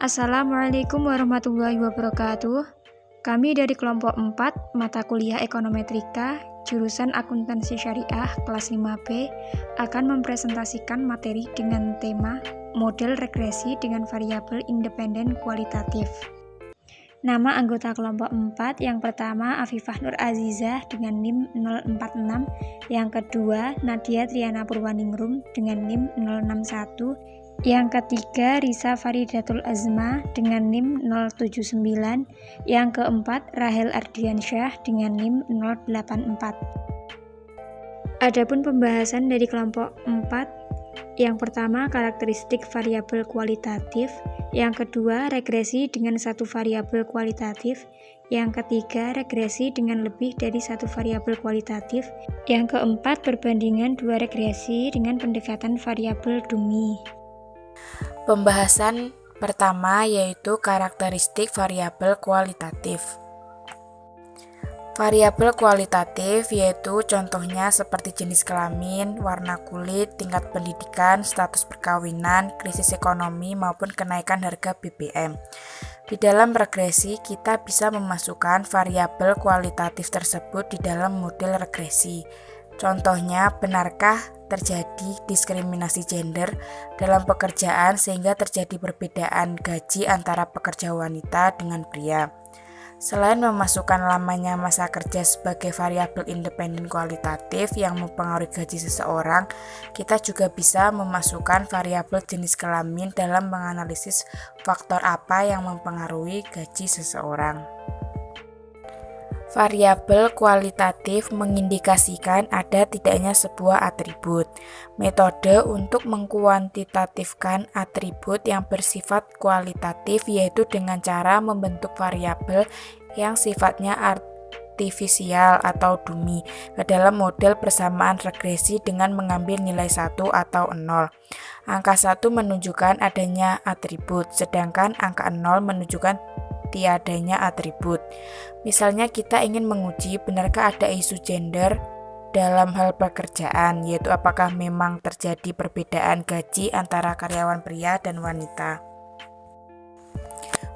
Assalamualaikum warahmatullahi wabarakatuh. Kami dari kelompok 4 mata kuliah Ekonometrika, jurusan Akuntansi Syariah kelas 5B akan mempresentasikan materi dengan tema model regresi dengan variabel independen kualitatif. Nama anggota kelompok 4 yang pertama Afifah Nur Azizah dengan NIM 046, yang kedua Nadia Triana Purwaningrum dengan NIM 061, yang ketiga Risa Faridatul Azma dengan NIM 079, yang keempat Rahel Ardiansyah dengan NIM 084. Adapun pembahasan dari kelompok 4, yang pertama karakteristik variabel kualitatif, yang kedua regresi dengan satu variabel kualitatif, yang ketiga regresi dengan lebih dari satu variabel kualitatif, yang keempat perbandingan dua regresi dengan pendekatan variabel dummy. Pembahasan pertama yaitu karakteristik variabel kualitatif. Variabel kualitatif yaitu contohnya seperti jenis kelamin, warna kulit, tingkat pendidikan, status perkawinan, krisis ekonomi maupun kenaikan harga BBM. Di dalam regresi kita bisa memasukkan variabel kualitatif tersebut di dalam model regresi. Contohnya, benarkah terjadi diskriminasi gender dalam pekerjaan sehingga terjadi perbedaan gaji antara pekerja wanita dengan pria? Selain memasukkan lamanya masa kerja sebagai variabel independen kualitatif yang mempengaruhi gaji seseorang, kita juga bisa memasukkan variabel jenis kelamin dalam menganalisis faktor apa yang mempengaruhi gaji seseorang. Variabel kualitatif mengindikasikan ada tidaknya sebuah atribut. Metode untuk mengkuantitatifkan atribut yang bersifat kualitatif yaitu dengan cara membentuk variabel yang sifatnya artifisial atau dummy ke dalam model persamaan regresi dengan mengambil nilai 1 atau 0. Angka 1 menunjukkan adanya atribut, sedangkan angka 0 menunjukkan tiadanya atribut. Misalnya kita ingin menguji benarkah ada isu gender dalam hal pekerjaan, yaitu apakah memang terjadi perbedaan gaji antara karyawan pria dan wanita.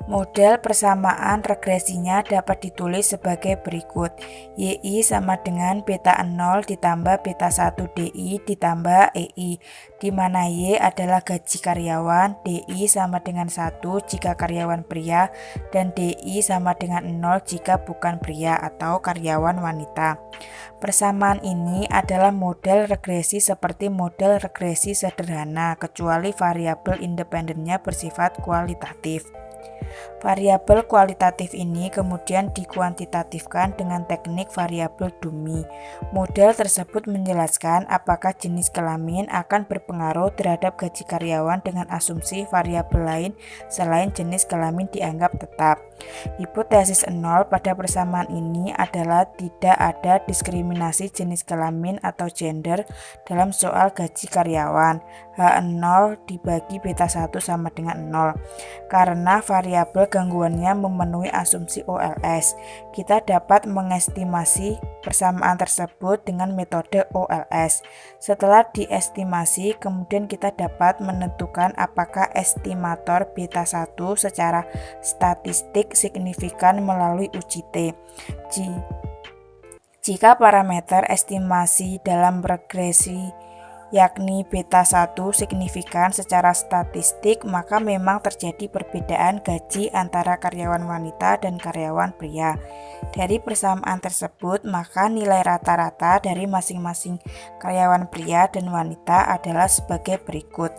Model persamaan regresinya dapat ditulis sebagai berikut. YI sama dengan beta 0 ditambah beta 1 DI ditambah EI, di mana Y adalah gaji karyawan, DI sama dengan 1 jika karyawan pria, dan DI sama dengan 0 jika bukan pria atau karyawan wanita. Persamaan ini adalah model regresi seperti model regresi sederhana, kecuali variabel independennya bersifat kualitatif. Variabel kualitatif ini kemudian dikuantitatifkan dengan teknik variabel dummy. Model tersebut menjelaskan apakah jenis kelamin akan berpengaruh terhadap gaji karyawan dengan asumsi variabel lain selain jenis kelamin dianggap tetap. Hipotesis 0 pada persamaan ini adalah tidak ada diskriminasi jenis kelamin atau gender dalam soal gaji karyawan. H0 dibagi beta 1 sama dengan 0. Karena variabel gangguannya memenuhi asumsi OLS, kita dapat mengestimasi persamaan tersebut dengan metode OLS. Setelah diestimasi, kemudian kita dapat menentukan apakah estimator beta 1 secara statistik signifikan melalui uji T. Jika parameter estimasi dalam regresi yakni beta 1 signifikan secara statistik, maka memang terjadi perbedaan gaji antara karyawan wanita dan karyawan pria. Dari persamaan tersebut, maka nilai rata-rata dari masing-masing karyawan pria dan wanita adalah sebagai berikut.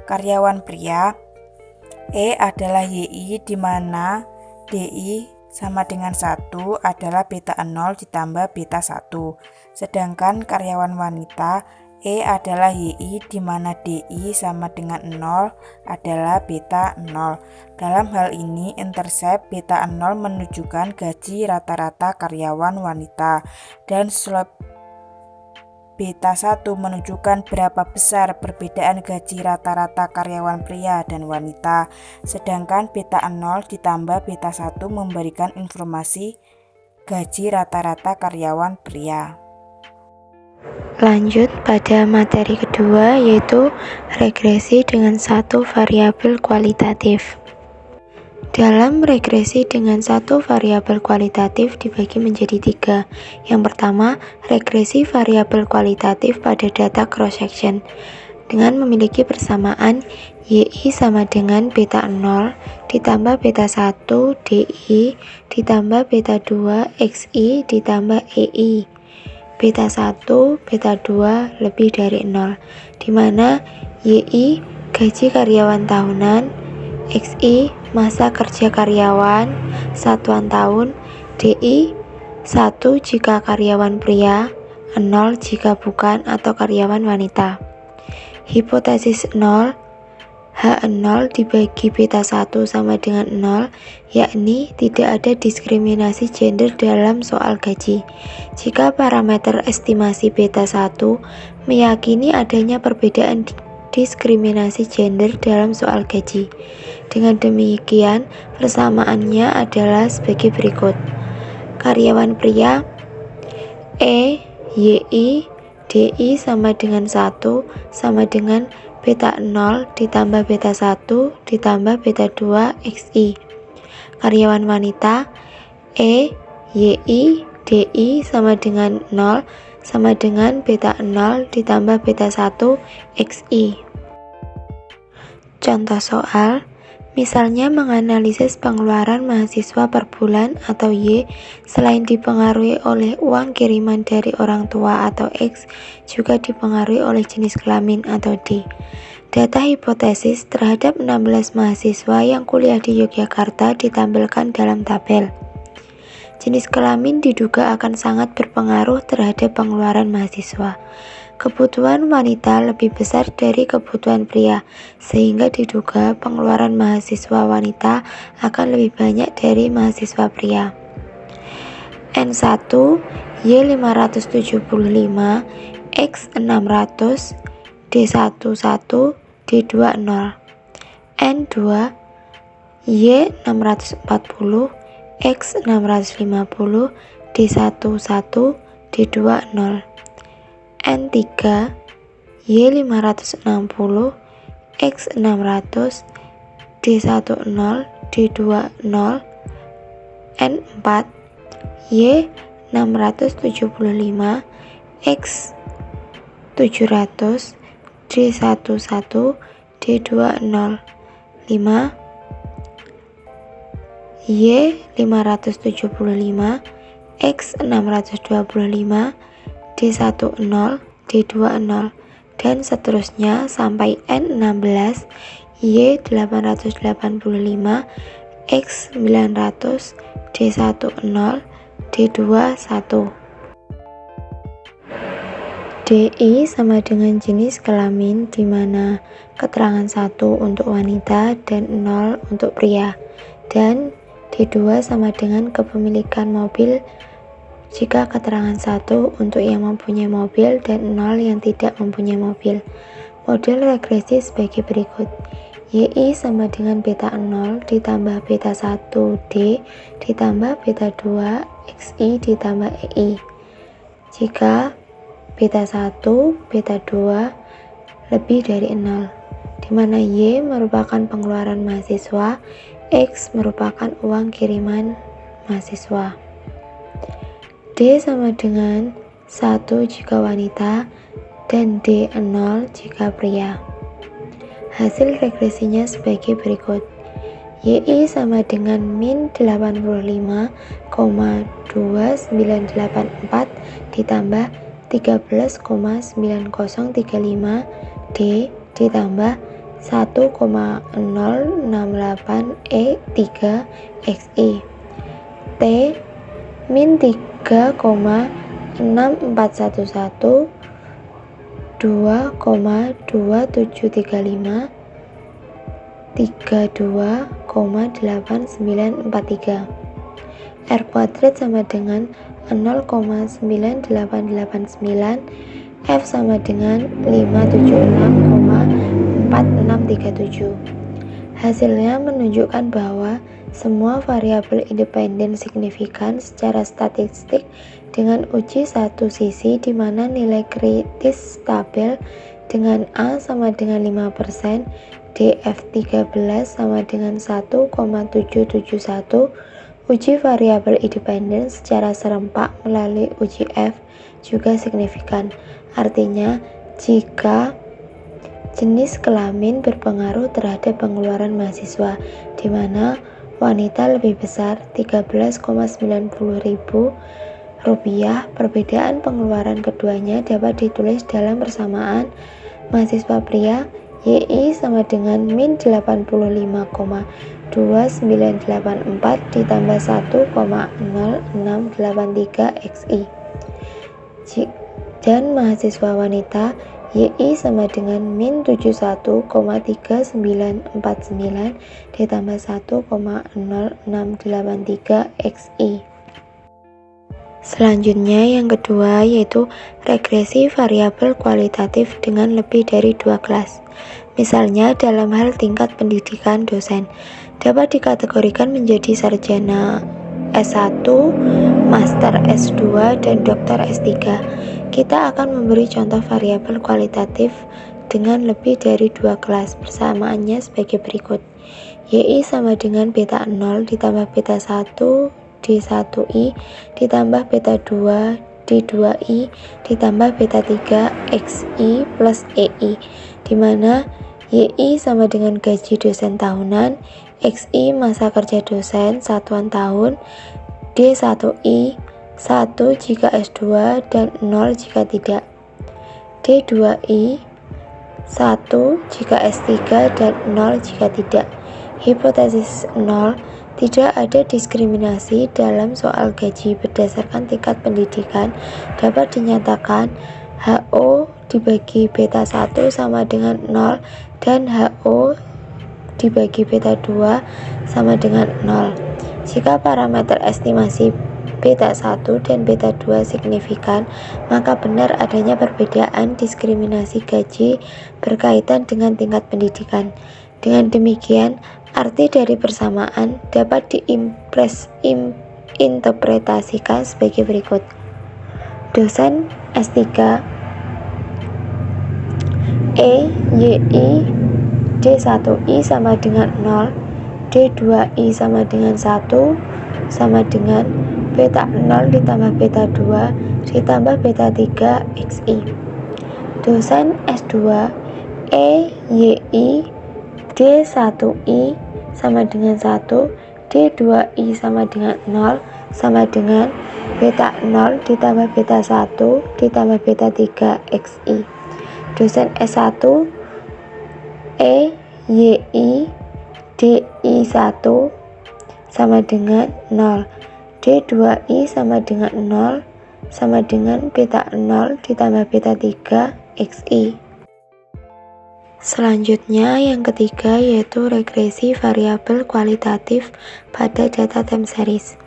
Karyawan pria, E adalah YI di mana DI sama dengan 1 adalah beta 0 ditambah beta 1. Sedangkan karyawan wanita, E adalah YI di mana DI sama dengan 0 adalah beta 0. Dalam hal ini, intercept beta 0 menunjukkan gaji rata-rata karyawan wanita dan slope beta 1 menunjukkan berapa besar perbedaan gaji rata-rata karyawan pria dan wanita. Sedangkan beta 0 ditambah beta 1 memberikan informasi gaji rata-rata karyawan pria. Lanjut pada materi kedua, yaitu regresi dengan satu variabel kualitatif. Dalam regresi dengan satu variabel kualitatif dibagi menjadi 3. Yang pertama, regresi variabel kualitatif pada data cross-section dengan memiliki persamaan YI sama dengan beta 0 ditambah beta 1 DI ditambah beta 2 XI ditambah EI. Beta 1, beta 2 lebih dari 0, di mana YI gaji karyawan tahunan, XI masa kerja karyawan satuan tahun, DI 1 jika karyawan pria, 0 jika bukan atau karyawan wanita. Hipotesis 0, H0 dibagi beta 1 sama dengan 0, yakni tidak ada diskriminasi gender dalam soal gaji. Jika parameter estimasi beta 1 meyakini adanya perbedaan diskriminasi gender dalam soal gaji. Dengan demikian, persamaannya adalah sebagai berikut. Karyawan pria YI DI sama dengan 1 sama dengan beta 0 ditambah beta 1 ditambah beta 2 XI. Karyawan wanita YI DI sama dengan 0 sama dengan beta 0 ditambah beta 1 XI. Contoh soal, misalnya menganalisis pengeluaran mahasiswa per bulan atau Y selain dipengaruhi oleh uang kiriman dari orang tua atau X juga dipengaruhi oleh jenis kelamin atau D. Data hipotesis terhadap 16 mahasiswa yang kuliah di Yogyakarta ditampilkan dalam tabel. Jenis kelamin diduga akan sangat berpengaruh terhadap pengeluaran mahasiswa. Kebutuhan wanita lebih besar dari kebutuhan pria, sehingga diduga pengeluaran mahasiswa wanita akan lebih banyak dari mahasiswa pria. N1 Y575 X600 D11 D20. N2 Y640 X650 D11 D20. N3 Y560 X600 D10 D20. N4 Y675 X700 D11 D20. 5 Y575 X625 D10 D20 dan seterusnya sampai N16 Y885 X900 D10 D21. DI sama dengan jenis kelamin di mana keterangan 1 untuk wanita dan 0 untuk pria, dan D2 sama dengan kepemilikan mobil jika keterangan 1 untuk yang mempunyai mobil dan 0 yang tidak mempunyai mobil. Model regresi sebagai berikut. YI sama dengan beta 0 ditambah beta 1 D ditambah beta 2 XI ditambah EI. Jika beta 1, beta 2 lebih dari 0, di mana Y merupakan pengeluaran mahasiswa, X merupakan uang kiriman mahasiswa. D sama dengan 1 jika wanita dan D0 jika pria. Hasil regresinya sebagai berikut. YI sama dengan min 85,2984 ditambah 13,9035 D ditambah 1,068 E3 XI. T min 3,6411 2,2735 32,8943. R kuadrat sama dengan 0,9889, F sama dengan 576,4637. Hasilnya menunjukkan bahwa semua variabel independen signifikan secara statistik dengan uji satu sisi di mana nilai kritis stabil dengan A sama dengan 5%, DF13 sama dengan 1,771. Uji variabel independen secara serempak melalui uji F juga signifikan. Artinya, jika jenis kelamin berpengaruh terhadap pengeluaran mahasiswa, di mana wanita lebih besar 13,90.000 rupiah, perbedaan pengeluaran keduanya dapat ditulis dalam persamaan mahasiswa pria YI sama dengan min 85,2984 ditambah 1,0683 XI, dan mahasiswa wanita YI sama dengan min 71,3949 ditambah 1,0683 XI. Selanjutnya yang kedua yaitu regresi variabel kualitatif dengan lebih dari 2 kelas. Misalnya dalam hal tingkat pendidikan dosen dapat dikategorikan menjadi sarjana S1, master S2, dan doktor S3. Kita akan memberi contoh variabel kualitatif dengan lebih dari 2 kelas. Persamaannya sebagai berikut. YI sama dengan beta 0 ditambah beta 1 D1I ditambah beta 2 D2I ditambah beta 3 XI plus EI, di mana YI sama dengan gaji dosen tahunan, XI masa kerja dosen satuan tahun, D1I 1 jika S2 dan 0 jika tidak, D2I 1 jika S3 dan 0 jika tidak. Hipotesis 0, tidak ada diskriminasi dalam soal gaji berdasarkan tingkat pendidikan dapat dinyatakan HO dibagi beta 1 sama dengan 0 dan HO dibagi beta 2 sama dengan 0. Jika parameter estimasi beta 1 dan beta 2 signifikan, maka benar adanya perbedaan diskriminasi gaji berkaitan dengan tingkat pendidikan. Dengan demikian, arti dari persamaan dapat diinterpretasikan sebagai berikut. Dosen S3 YI D1I sama dengan 0, D2I sama dengan 1, sama dengan beta 0 ditambah beta 2 ditambah beta 3 XI. Dosen S2 YI D1I sama dengan 1, D2I sama dengan 0, sama dengan beta 0 ditambah beta 1 ditambah beta 3 XI. Dosen S1 YI DI1 sama dengan 0, D2I sama dengan 0, sama dengan beta 0 ditambah beta 3 XI. Selanjutnya yang ketiga yaitu regresi variabel kualitatif pada data time series.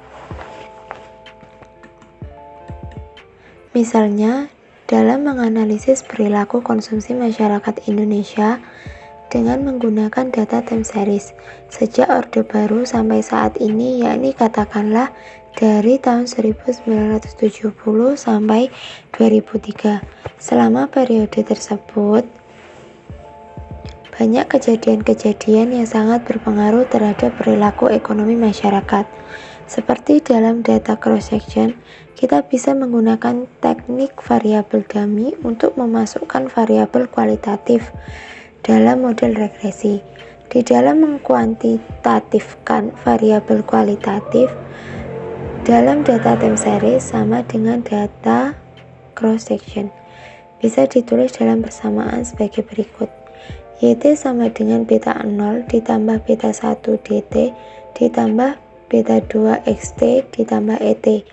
Misalnya, dalam menganalisis perilaku konsumsi masyarakat Indonesia dengan menggunakan data time series sejak Orde Baru sampai saat ini, yakni katakanlah dari tahun 1970 sampai 2003. Selama periode tersebut, banyak kejadian-kejadian yang sangat berpengaruh terhadap perilaku ekonomi masyarakat. Seperti dalam data cross-section, kita bisa menggunakan teknik variabel dummy untuk memasukkan variabel kualitatif dalam model regresi. Di dalam mengkuantitatifkan variabel kualitatif dalam data time series sama dengan data cross-section, bisa ditulis dalam persamaan sebagai berikut. YT sama dengan beta 0 ditambah beta 1 DT ditambah beta 2 XT ditambah ET.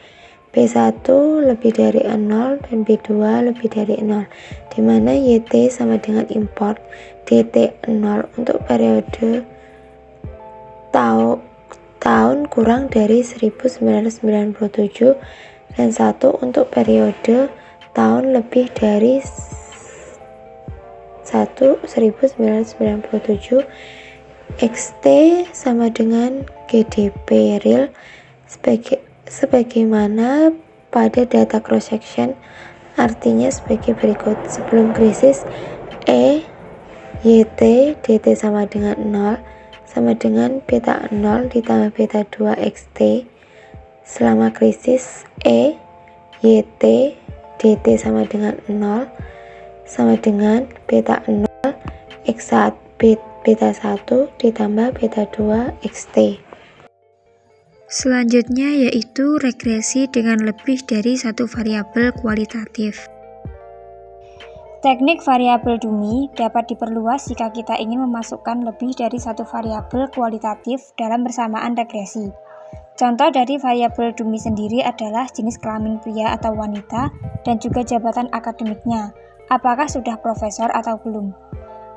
B1 lebih dari 0 dan B2 lebih dari 0, di mana YT sama dengan import DT 0 untuk periode tahun kurang dari 1997 dan 1 untuk periode tahun lebih dari 1997. XT sama dengan GDP real sebagaimana pada data cross section, artinya sebagai berikut. Sebelum krisis YT dt sama dengan 0 sama dengan beta 0 ditambah beta 2 XT selama krisis YT dt sama dengan 0 sama dengan beta 0 X1 beta 1 ditambah beta 2 XT. Selanjutnya yaitu regresi dengan lebih dari satu variabel kualitatif. Teknik variabel dummy dapat diperluas jika kita ingin memasukkan lebih dari satu variabel kualitatif dalam bersamaan regresi. Contoh dari variabel dummy sendiri adalah jenis kelamin pria atau wanita dan juga jabatan akademiknya, apakah sudah profesor atau belum.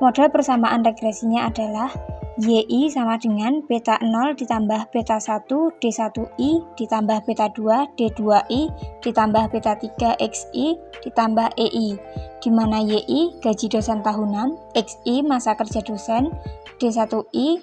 Model persamaan regresinya adalah YI sama dengan beta 0 ditambah beta 1 D1I ditambah beta 2 D2I ditambah beta 3 XI ditambah EI, di mana YI gaji dosen tahunan, XI masa kerja dosen, D1I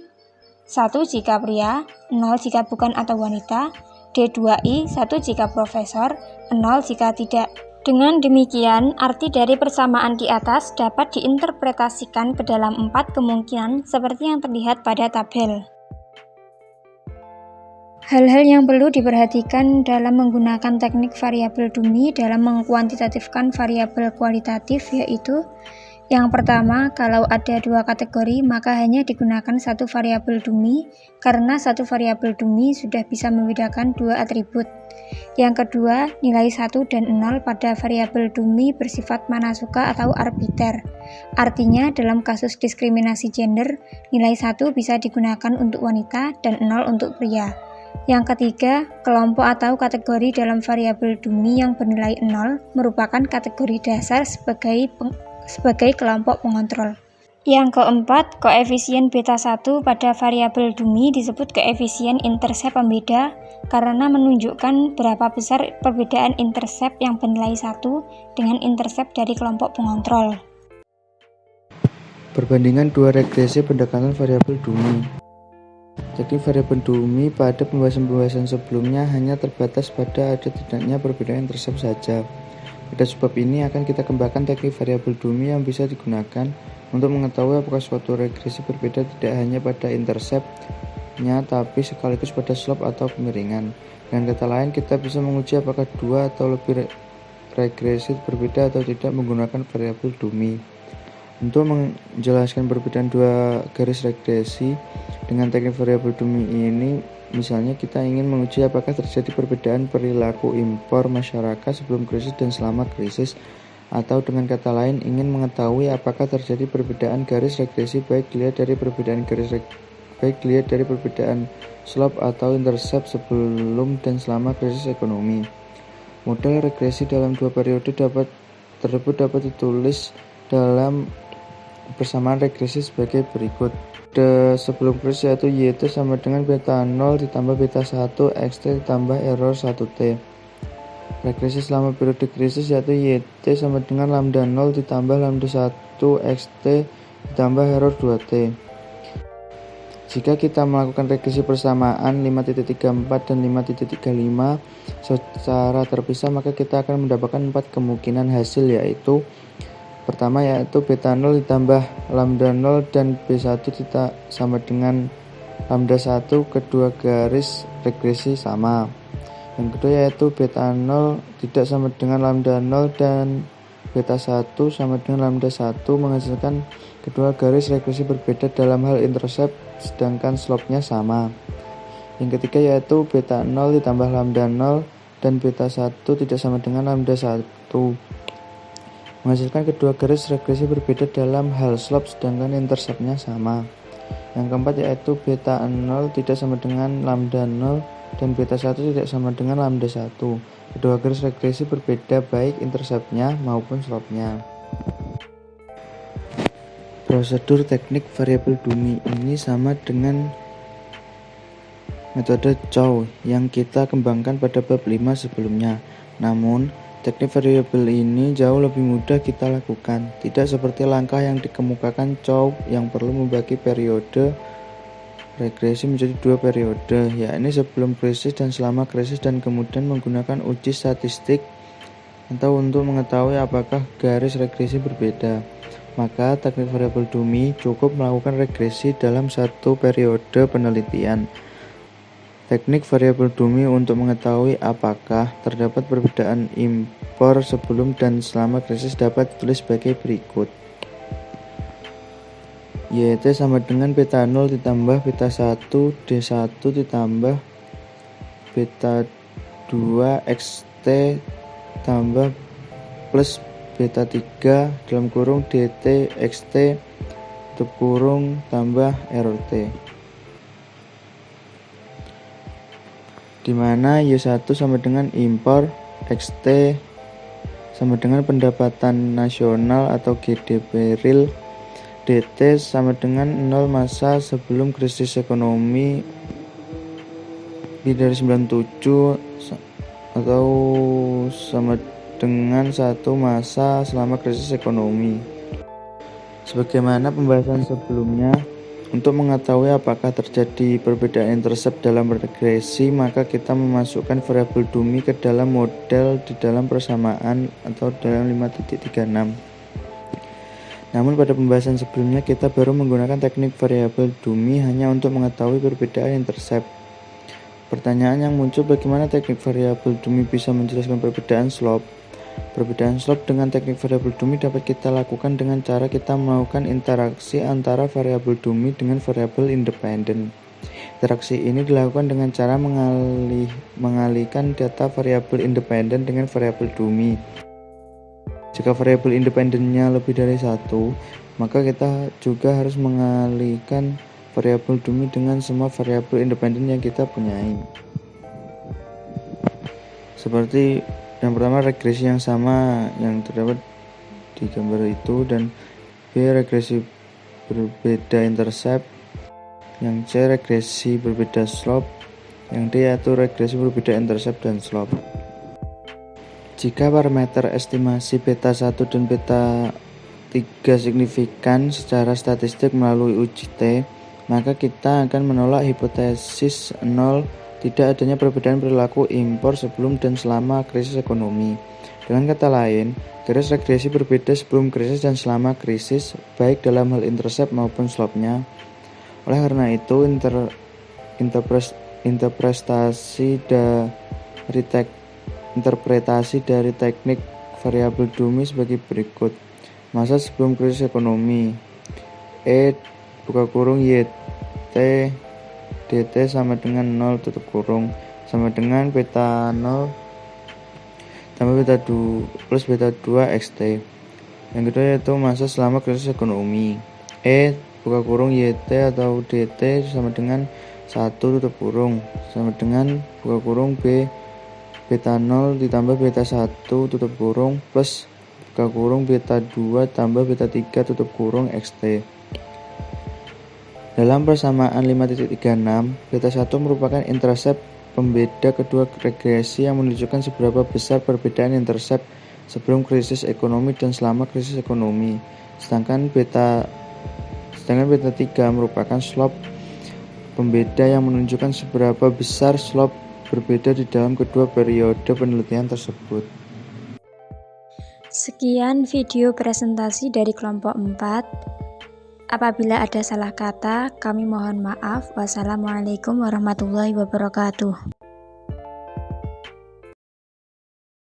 1 jika pria, 0 jika bukan atau wanita, D2I 1 jika profesor, 0 jika tidak. Dengan demikian, arti dari persamaan di atas dapat diinterpretasikan ke dalam 4 kemungkinan seperti yang terlihat pada tabel. Hal-hal yang perlu diperhatikan dalam menggunakan teknik variabel dummy dalam mengkuantitatifkan variabel kualitatif yaitu: yang pertama, kalau ada 2 kategori maka hanya digunakan satu variabel dummy karena satu variabel dummy sudah bisa membedakan 2 atribut. Yang kedua, nilai 1 dan 0 pada variabel dummy bersifat manasuka atau arbiter. Artinya, dalam kasus diskriminasi gender, nilai 1 bisa digunakan untuk wanita dan 0 untuk pria. Yang ketiga, kelompok atau kategori dalam variabel dummy yang bernilai 0 merupakan kategori dasar sebagai kelompok pengontrol. Yang keempat, koefisien beta 1 pada variabel dummy disebut koefisien intercept pembeda karena menunjukkan berapa besar perbedaan intercept yang bernilai 1 dengan intercept dari kelompok pengontrol. Perbandingan 2 regresi pendekatan variabel dummy. Jadi variabel dummy pada pembahasan-pembahasan sebelumnya hanya terbatas pada ada tidaknya perbedaan intercept saja. Pada sebab ini akan kita kembangkan teknik variabel dummy yang bisa digunakan untuk mengetahui apakah suatu regresi berbeda tidak hanya pada intercept-nya tapi sekaligus pada slope atau kemiringan. Dengan kata lain, kita bisa menguji apakah 2 atau lebih regresi berbeda atau tidak menggunakan variabel dummy. Untuk menjelaskan perbedaan 2 garis regresi dengan teknik variabel dummy ini, misalnya kita ingin menguji apakah terjadi perbedaan perilaku impor masyarakat sebelum krisis dan selama krisis, atau dengan kata lain ingin mengetahui apakah terjadi perbedaan garis regresi baik dilihat dari perbedaan slope atau intercept sebelum dan selama krisis ekonomi. Model regresi dalam 2 periode tersebut dapat ditulis dalam persamaan regresi sebagai berikut. Sebelum krisis yaitu YT sama dengan beta 0 ditambah beta 1 XT ditambah error 1T. Regresi selama periode krisis yaitu YT sama dengan lambda 0 ditambah lambda 1 XT ditambah error 2T. Jika kita melakukan regresi persamaan 5.34 dan 5.35 secara terpisah, maka kita akan mendapatkan 4 kemungkinan hasil yaitu: pertama yaitu beta 0 ditambah lambda 0 dan B1 sama dengan lambda 1, kedua garis regresi sama. Yang kedua yaitu beta 0 tidak sama dengan lambda 0 dan beta 1 sama dengan lambda 1 menghasilkan kedua garis regresi berbeda dalam hal intercept sedangkan slope-nya sama. Yang ketiga yaitu beta 0 ditambah lambda 0 dan beta 1 tidak sama dengan lambda 1 menghasilkan kedua garis regresi berbeda dalam hal slope sedangkan intercept-nya sama. Yang keempat yaitu beta 0 tidak sama dengan lambda 0 dan beta 1 tidak sama dengan lambda 1. Kedua garis regresi berbeda baik intercept-nya maupun slope-nya. Prosedur teknik variabel dummy ini sama dengan metode Chow yang kita kembangkan pada bab 5 sebelumnya. Namun, teknik variabel ini jauh lebih mudah kita lakukan, tidak seperti langkah yang dikemukakan Chow yang perlu membagi periode regresi menjadi 2 periode, yakni sebelum krisis dan selama krisis, dan kemudian menggunakan uji statistik atau untuk mengetahui apakah garis regresi berbeda, maka teknik variabel dummy cukup melakukan regresi dalam satu periode penelitian. Teknik variabel dummy untuk mengetahui apakah terdapat perbedaan impor sebelum dan selama krisis dapat ditulis sebagai berikut. YT sama dengan beta 0 ditambah beta 1 D1 ditambah beta 2 XT tambah plus beta 3 dalam kurung DT XT tutup kurung tambah RT, di mana Y1 sama dengan impor, XT sama dengan pendapatan nasional atau GDP real, DT sama dengan 0 masa sebelum krisis ekonomi dari 97 atau sama dengan 1 masa selama krisis ekonomi. Sebagaimana pembahasan sebelumnya, untuk mengetahui apakah terjadi perbedaan intercept dalam regresi, maka kita memasukkan variabel dummy ke dalam model di dalam persamaan atau dalam 5.36. Namun pada pembahasan sebelumnya kita baru menggunakan teknik variabel dummy hanya untuk mengetahui perbedaan intercept. Pertanyaan yang muncul, bagaimana teknik variabel dummy bisa menjelaskan perbedaan slope? Perbedaan slope dengan teknik variabel dummy dapat kita lakukan dengan cara kita melakukan interaksi antara variabel dummy dengan variabel independen. Interaksi ini dilakukan dengan cara mengalihkan data variabel independen dengan variabel dummy. Jika variabel independennya lebih dari 1, maka kita juga harus mengalihkan variabel dummy dengan semua variabel independen yang kita punyai. Seperti yang pertama, regresi yang sama yang terdapat di gambar itu, dan B, regresi berbeda intercept, yang C, regresi berbeda slope, yang D, yaitu regresi berbeda intercept dan slope. Jika parameter estimasi beta 1 dan beta 3 signifikan secara statistik melalui uji T, maka kita akan menolak hipotesis 0 tidak adanya perbedaan perilaku impor sebelum dan selama krisis ekonomi. Dengan kata lain, garis regresi berbeda sebelum krisis dan selama krisis, baik dalam hal intercept maupun slope-nya. Oleh karena itu, interpretasi dari teknik variabel dummy sebagai berikut. Masa sebelum krisis ekonomi, E buka kurung YT DT sama dengan 0 tutup kurung sama dengan beta 0 tambah beta 2 plus beta 2 XT. Yang kedua yaitu masa selama krisis ekonomi, E buka kurung YT atau DT sama dengan 1 tutup kurung sama dengan buka kurung B beta 0 ditambah beta 1 tutup kurung plus buka kurung beta 2 tambah beta 3 tutup kurung XT. Dalam persamaan 5.36, beta 1 merupakan intercept pembeda kedua regresi yang menunjukkan seberapa besar perbedaan intercept sebelum krisis ekonomi dan selama krisis ekonomi. Sedangkan beta 3 merupakan slope pembeda yang menunjukkan seberapa besar slope berbeda di dalam kedua periode penelitian tersebut. Sekian video presentasi dari kelompok 4. Apabila ada salah kata, kami mohon maaf. Wassalamualaikum warahmatullahi wabarakatuh.